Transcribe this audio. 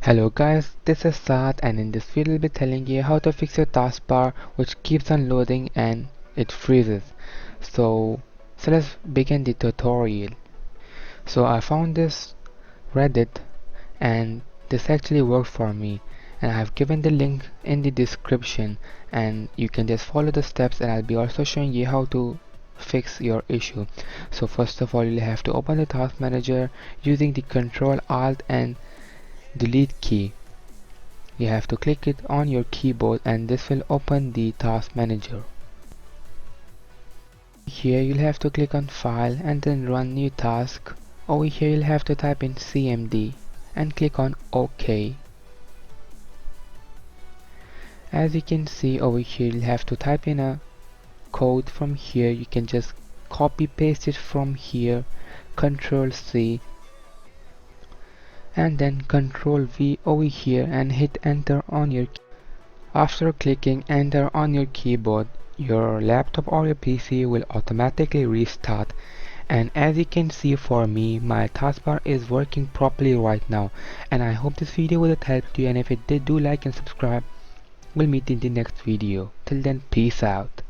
Hello guys, this is Saad and in this video I'll be telling you how to fix your taskbar which keeps on loading and it freezes. So let's begin the tutorial. So I found this Reddit and this actually worked for me, and I have given the link in the description and you can just follow the steps, and I'll be also showing you how to fix your issue. So first of all, you'll have to open the task manager using the Control Alt and Delete key. You have to click it on your keyboard and this will open the task manager. Here you'll have to click on file and then run new task. Over here you'll have to type in CMD and click on OK. As you can see over here, you'll have to type in a code from here. You can just copy paste it from here, Control C and then Control V over here and hit enter on your keyboard. After clicking enter on your keyboard, your laptop or your PC will automatically restart, and as you can see, for me my taskbar is working properly right now. And I hope this video would have helped you, and if it did, do like and subscribe. We'll meet in the next video. Till then, peace out.